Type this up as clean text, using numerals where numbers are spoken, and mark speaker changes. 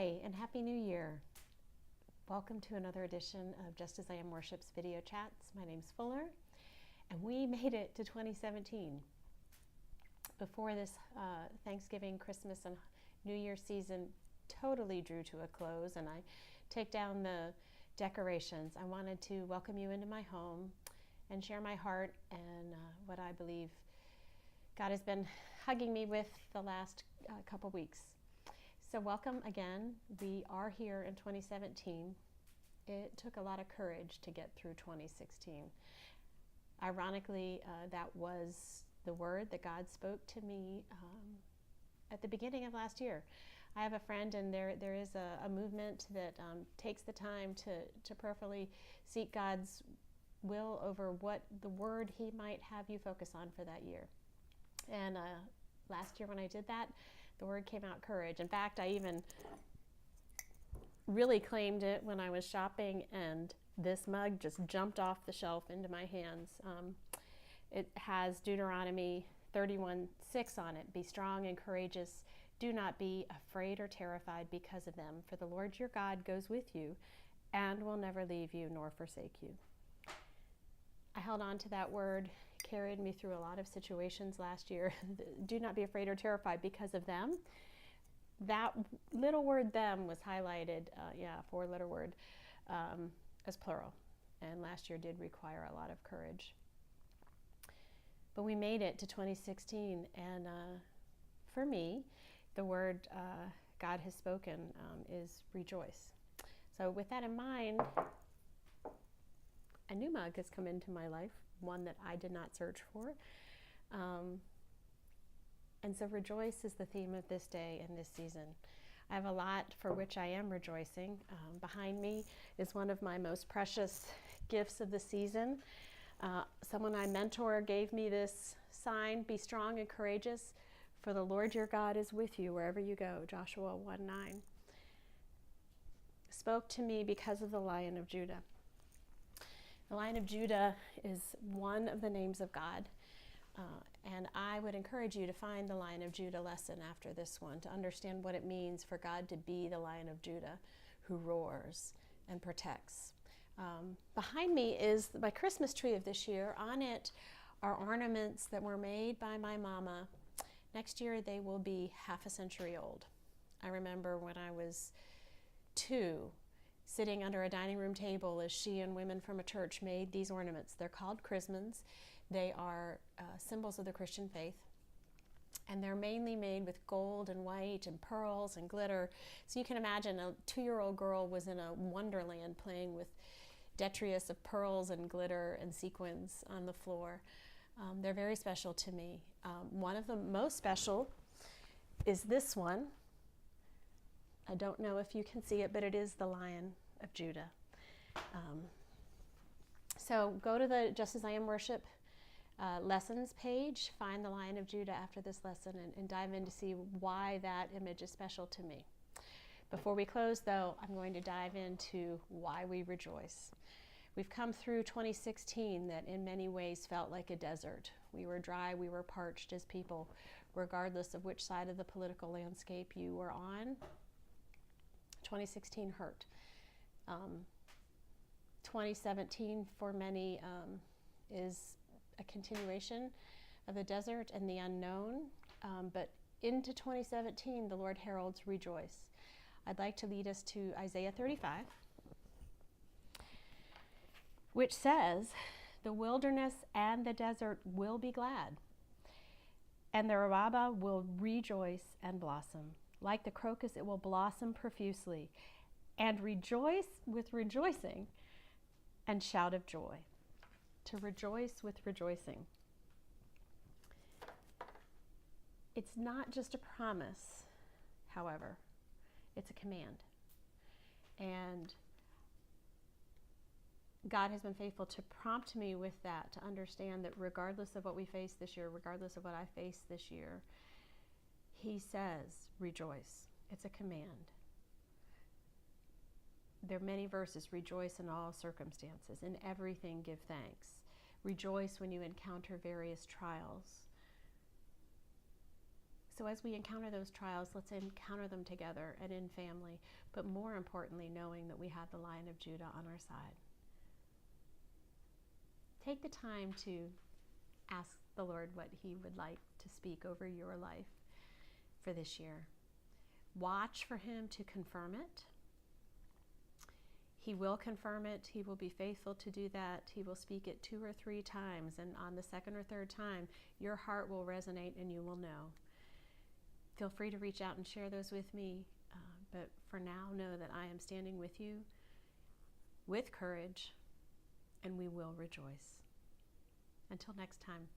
Speaker 1: Hi, and Happy New Year. Welcome to another edition of Just As I Am Worship's video chats. My name's Fuller, and we made it to 2017. Before this Thanksgiving, Christmas, and New Year season totally drew to a close, and I take down the decorations, I wanted to welcome you into my home and share my heart and what I believe God has been hugging me with the last couple weeks. So welcome again. We are here in 2017. It took a lot of courage to get through 2016. Ironically, that was the word that God spoke to me at the beginning of last year. I have a friend, and there is a movement that takes the time to prayerfully seek God's will over what the word He might have you focus on for that year. And last year when I did that, the word came out, courage. In fact, I even really claimed it when I was shopping, and this mug just jumped off the shelf into my hands. It has Deuteronomy 31:6 on it. Be strong and courageous. Do not be afraid or terrified because of them, for the Lord your God goes with you and will never leave you nor forsake you. I held on to that word, carried me through a lot of situations last year. Do not be afraid or terrified because of them. That little word them was highlighted, four-letter word, as plural. And last year did require a lot of courage. But we made it to 2016, and for me, the word God has spoken is rejoice. So with that in mind, a new mug has come into my life, one that I did not search for. And so rejoice is the theme of this day and this season. I have a lot for which I am rejoicing. Behind me is one of my most precious gifts of the season. Someone I mentor gave me this sign, be strong and courageous, for the Lord your God is with you wherever you go, Joshua 1:9. Spoke to me because of the Lion of Judah. The Lion of Judah is one of the names of God, and I would encourage you to find the Lion of Judah lesson after this one to understand what it means for God to be the Lion of Judah who roars and protects. Behind me is my Christmas tree of this year. On it are ornaments that were made by my mama. Next year they will be half a century old. I remember when I was 2, sitting under a dining room table as she and women from a church made these ornaments. They're called chrismons. They are symbols of the Christian faith. And they're mainly made with gold and white and pearls and glitter. So you can imagine a 2-year-old girl was in a wonderland playing with detritus of pearls and glitter and sequins on the floor. They're very special to me. One of the most special is this one. I don't know if you can see it, but it is the Lion of Judah. So go to the Just As I Am Worship lessons page, find the Lion of Judah after this lesson, and dive in to see why that image is special to me. Before we close, though, I'm going to dive into why we rejoice. We've come through 2016 that in many ways felt like a desert. We were dry, we were parched as people, regardless of which side of the political landscape you were on. 2016 hurt. 2017 for many is a continuation of the desert and the unknown, but into 2017 the Lord heralds rejoice. I'd like to lead us to Isaiah 35, which says, the wilderness and the desert will be glad, and the Arabah will rejoice and blossom. Like the crocus, it will blossom profusely, and rejoice with rejoicing, and shout of joy. To rejoice with rejoicing. It's not just a promise, however, it's a command. And God has been faithful to prompt me with that, to understand that regardless of what we face this year, regardless of what I face this year, He says, rejoice. It's a command. There are many verses, rejoice in all circumstances, in everything give thanks. Rejoice when you encounter various trials. So as we encounter those trials, let's encounter them together and in family, but more importantly, knowing that we have the Lion of Judah on our side. Take the time to ask the Lord what He would like to speak over your life for this year. Watch for Him to confirm it. He will confirm it. He will be faithful to do that. He will speak it 2 or 3 times, and on the second or third time, your heart will resonate and you will know. Feel free to reach out and share those with me, but for now, know that I am standing with you with courage, and we will rejoice. Until next time.